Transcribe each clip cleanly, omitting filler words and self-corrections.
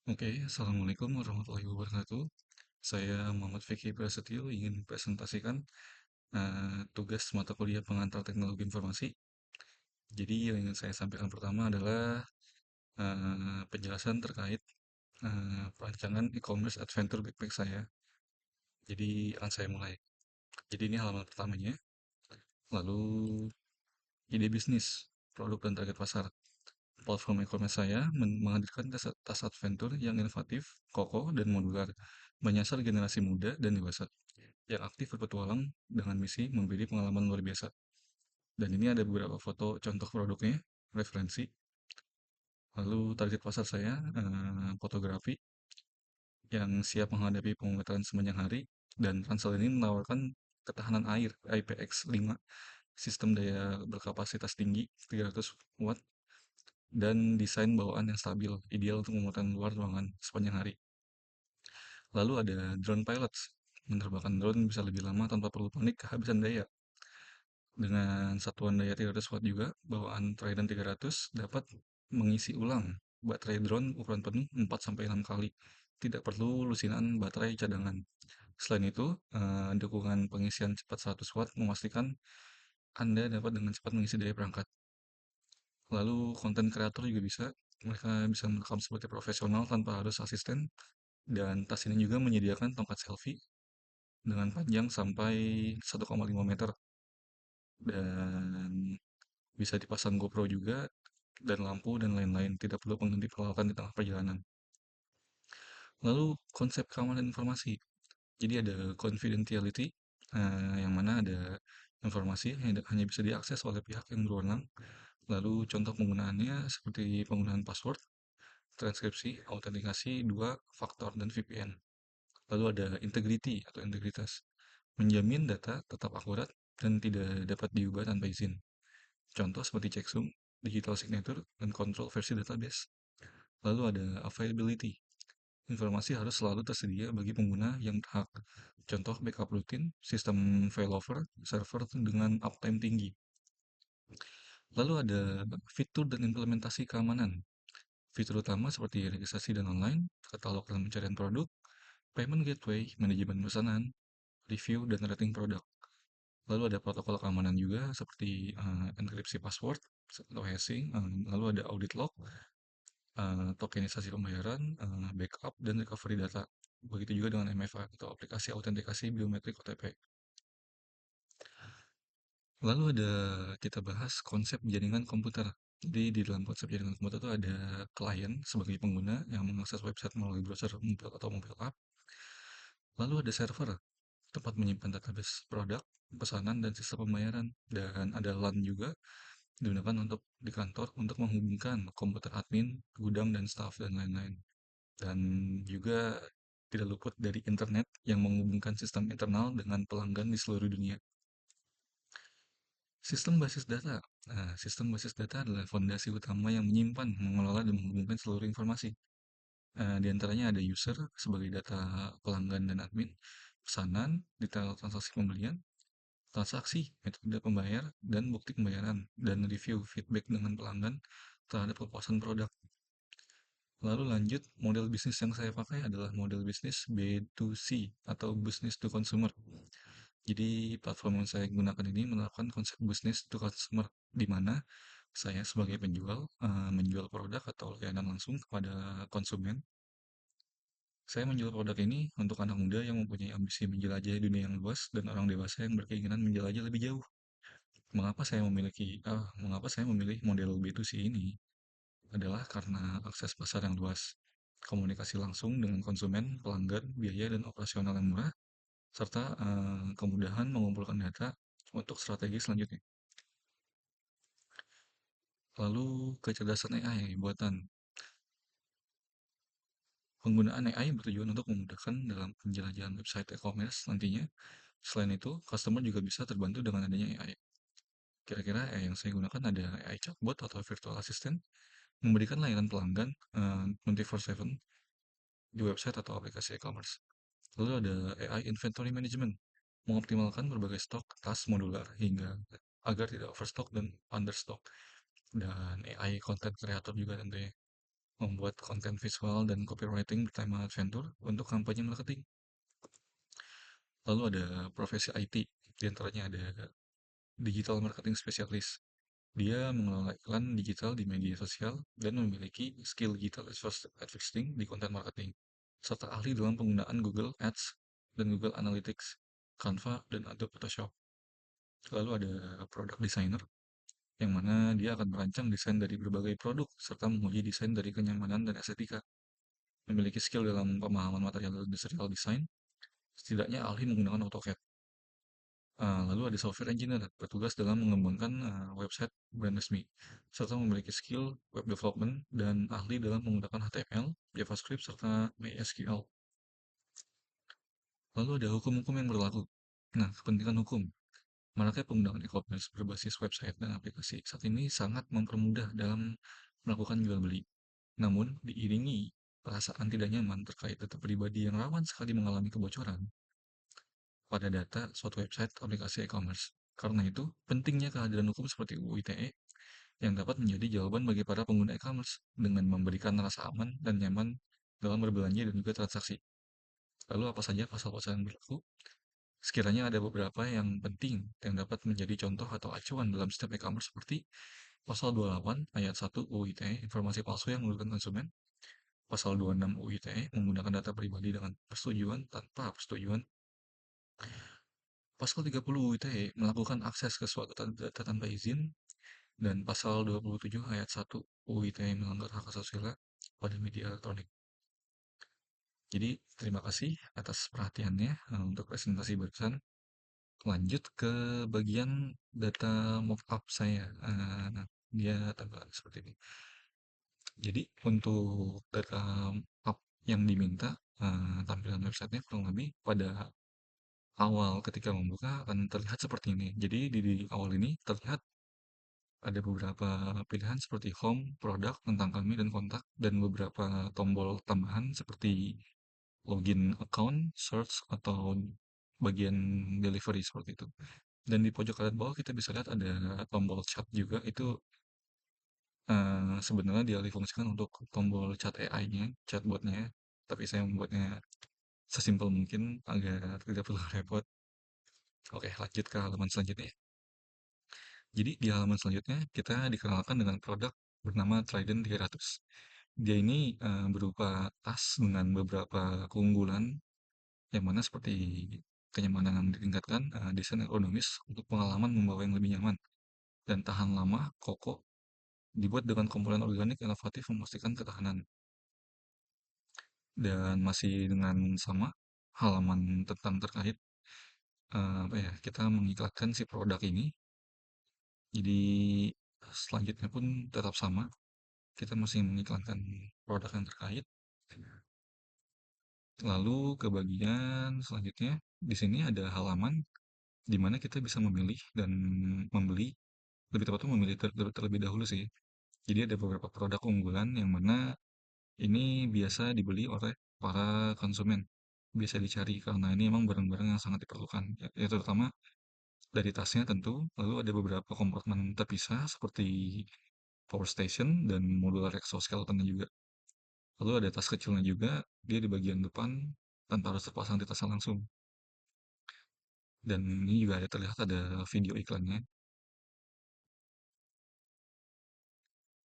Oke, Assalamualaikum warahmatullahi wabarakatuh. Saya Muhammad Fikri Prasetyo ingin presentasikan tugas mata kuliah pengantar teknologi informasi. Jadi yang ingin saya sampaikan pertama adalah penjelasan terkait perancangan e-commerce adventure backpack saya. Jadi akan saya mulai. Jadi ini halaman pertamanya. Lalu ide bisnis, produk dan target pasar. Platform e-commerce saya menghadirkan tas adventure yang inovatif, kokoh, dan modular, menyasar generasi muda dan dewasa yang aktif berpetualang dengan misi memberi pengalaman luar biasa. Dan ini ada beberapa foto contoh produknya, referensi. Lalu target pasar saya, fotografi yang siap menghadapi pemotretan sepanjang hari, dan ransel ini menawarkan ketahanan air IPX5, sistem daya berkapasitas tinggi 300 watt, dan desain bawaan yang stabil, ideal untuk pemotretan luar ruangan sepanjang hari. Lalu ada drone pilots, menerbangkan drone bisa lebih lama tanpa perlu panik kehabisan daya. Dengan satuan daya 300 watt juga, bawaan Trident 300 dapat mengisi ulang baterai drone ukuran penuh 4-6 kali. Tidak perlu lusinan baterai cadangan. Selain itu, dukungan pengisian cepat 100 watt memastikan Anda dapat dengan cepat mengisi daya perangkat. Lalu konten kreator juga bisa, mereka bisa merekam seperti profesional tanpa harus asisten. Dan tas ini juga menyediakan tongkat selfie dengan panjang sampai 1,5 meter. Dan bisa dipasang GoPro juga, dan lampu dan lain-lain. Tidak perlu pengganti peralatan di tengah perjalanan. Lalu konsep keamanan informasi. Jadi ada confidentiality, yang mana ada informasi yang hanya bisa diakses oleh pihak yang berwenang. Lalu contoh penggunaannya seperti penggunaan password, transkripsi, autentikasi, dua faktor, dan VPN. Lalu ada integrity atau integritas. Menjamin data tetap akurat dan tidak dapat diubah tanpa izin. Contoh seperti checksum, digital signature, dan kontrol versi database. Lalu ada availability. Informasi harus selalu tersedia bagi pengguna yang berhak. Contoh backup rutin, sistem failover, server dengan uptime tinggi. Lalu ada fitur dan implementasi keamanan. Fitur utama seperti registrasi dan online, katalog dan pencarian produk, payment gateway, manajemen pesanan, review dan rating produk. Lalu ada protokol keamanan juga seperti enkripsi password atau hashing, lalu ada audit log, tokenisasi pembayaran, backup, dan recovery data. Begitu juga dengan MFA atau aplikasi autentikasi biometrik OTP. Lalu kita bahas konsep jaringan komputer. Jadi di dalam konsep jaringan komputer itu ada klien sebagai pengguna yang mengakses website melalui browser mobile atau mobile app. Lalu ada server, tempat menyimpan database produk, pesanan, dan sistem pembayaran. Dan ada LAN juga, digunakan untuk di kantor untuk menghubungkan komputer admin, gudang, dan staff, dan lain-lain. Dan juga tidak luput dari internet yang menghubungkan sistem internal dengan pelanggan di seluruh dunia. Sistem basis data. Nah, sistem basis data adalah fondasi utama yang menyimpan, mengelola, dan menghubungkan seluruh informasi. Di antaranya ada user sebagai data pelanggan dan admin, pesanan, detail transaksi pembelian, transaksi, metode pembayar, dan bukti pembayaran, dan review feedback dengan pelanggan terhadap kepuasan produk. Lalu lanjut, model bisnis yang saya pakai adalah model bisnis B2C atau business to consumer. Jadi platform yang saya gunakan ini menerapkan konsep business to customer, di mana saya sebagai penjual menjual produk atau layanan langsung kepada konsumen. Saya menjual produk ini untuk anak muda yang mempunyai ambisi menjelajahi dunia yang luas dan orang dewasa yang berkeinginan menjelajah lebih jauh. Mengapa saya memilih model B2C ini? Adalah karena akses pasar yang luas, komunikasi langsung dengan konsumen, pelanggan, biaya dan operasional yang murah, serta kemudahan mengumpulkan data untuk strategi selanjutnya. Lalu kecerdasan AI buatan. Penggunaan AI bertujuan untuk memudahkan dalam penjelajahan website e-commerce nantinya. Selain itu, customer juga bisa terbantu dengan adanya AI. Kira-kira AI yang saya gunakan ada AI chatbot atau virtual assistant, memberikan layanan pelanggan 24/7 di website atau aplikasi e-commerce. Lalu ada AI inventory management, mengoptimalkan berbagai stok tas modular hingga agar tidak overstock dan understock. Dan AI content creator juga tentunya. membuat konten visual dan copywriting bertema adventure untuk kampanye marketing. Lalu ada profesi IT, di antaranya ada digital marketing specialist. Dia mengelola iklan digital di media sosial dan memiliki skill digital advertising di konten marketing, serta ahli dalam penggunaan Google Ads dan Google Analytics, Canva, dan Adobe Photoshop. Lalu ada product designer, yang mana dia akan merancang desain dari berbagai produk, serta menguji desain dari kenyamanan dan estetika. Memiliki skill dalam pemahaman material industrial design, setidaknya ahli menggunakan AutoCAD. Lalu ada software engineer, bertugas dalam mengembangkan website brand resmi, serta memiliki skill web development dan ahli dalam menggunakan HTML, JavaScript, serta MySQL. Lalu ada hukum-hukum yang berlaku. Nah, kepentingan hukum. Maraknya penggunaan e-commerce berbasis website dan aplikasi saat ini sangat mempermudah dalam melakukan jual beli. Namun, diiringi perasaan tidak nyaman terkait data pribadi yang rawan sekali mengalami kebocoran pada data suatu website aplikasi e-commerce. Karena itu, pentingnya kehadiran hukum seperti UU ITE yang dapat menjadi jawaban bagi para pengguna e-commerce dengan memberikan rasa aman dan nyaman dalam berbelanja dan juga transaksi. Lalu apa saja pasal-pasal yang berlaku? Sekiranya ada beberapa yang penting yang dapat menjadi contoh atau acuan dalam setiap e-commerce seperti Pasal 28 ayat 1 UU ITE, informasi palsu yang merugikan konsumen. Pasal 26 UU ITE, menggunakan data pribadi dengan persetujuan tanpa persetujuan. Pasal 30 UU ITE, melakukan akses ke suatu data tanpa izin. Dan pasal 27 ayat 1 UU ITE, melanggar hak asasi sila pada media elektronik. Jadi, terima kasih atas perhatiannya untuk presentasi barusan. Lanjut ke bagian data mockup saya. Dia tampilan seperti ini. Jadi untuk data mockup yang diminta, tampilan websitenya kurang lebih pada awal ketika membuka akan terlihat seperti ini. Jadi di awal ini terlihat ada beberapa pilihan seperti home, produk, tentang kami, dan kontak, dan beberapa tombol tambahan seperti login account, search, atau bagian delivery seperti itu. Dan di pojok kanan bawah kita bisa lihat ada tombol chat juga, itu sebenarnya dialih fungsikan untuk tombol chat AI-nya, chatbotnya, tapi saya membuatnya sesimpel mungkin agar tidak perlu repot. Oke, lanjut ke halaman selanjutnya. Jadi di halaman selanjutnya kita dikenalkan dengan produk bernama Trident 300. Dia ini berupa tas dengan beberapa keunggulan yang mana seperti kenyamanan yang ditingkatkan, desain ergonomis untuk pengalaman membawa yang lebih nyaman, dan tahan lama, kokoh, dibuat dengan komponen organik inovatif memastikan ketahanan. Dan masih dengan sama halaman tentang terkait apa ya, kita mengiklankan si produk ini. Jadi selanjutnya pun tetap sama, kita masih mengiklankan produk yang terkait. Lalu ke bagian selanjutnya, di sini ada halaman di mana kita bisa memilih dan membeli, lebih tepatnya memilih terlebih dahulu sih. Jadi ada beberapa produk unggulan yang mana ini biasa dibeli oleh para konsumen, biasa dicari karena ini memang barang-barang yang sangat diperlukan, ya terutama dari tasnya tentu, lalu ada beberapa kompartemen terpisah seperti power station dan modular exoskeleton juga. Lalu ada tas kecilnya juga, dia di bagian depan tanpa harus terpasang di tasnya langsung. Dan ini juga ada terlihat ada video iklannya.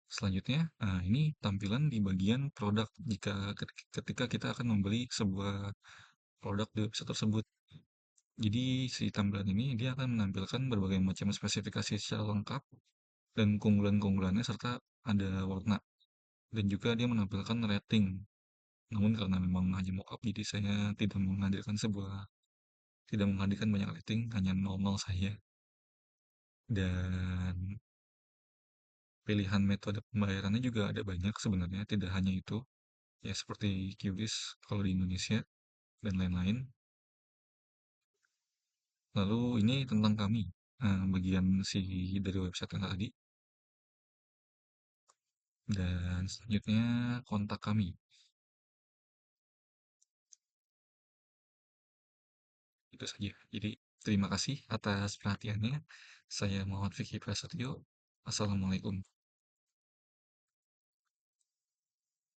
Selanjutnya, ini tampilan di bagian produk jika ketika kita akan membeli sebuah produk di website tersebut. Jadi si tampilan ini dia akan menampilkan berbagai macam spesifikasi secara lengkap dan keunggulan-keunggulannya serta ada warna, dan juga dia menampilkan rating. Namun karena memang hanya mockup, jadi saya tidak menghadirkan banyak rating, hanya 00 saja. Dan pilihan metode pembayarannya juga ada banyak sebenarnya, tidak hanya itu. Ya seperti QRIS kalau di Indonesia dan lain-lain. Lalu ini tentang kami, bagian dari website yang tadi. Dan selanjutnya kontak kami. Itu saja. Jadi terima kasih atas perhatiannya. Saya Muhammad Fikri Prasetyo. Assalamualaikum.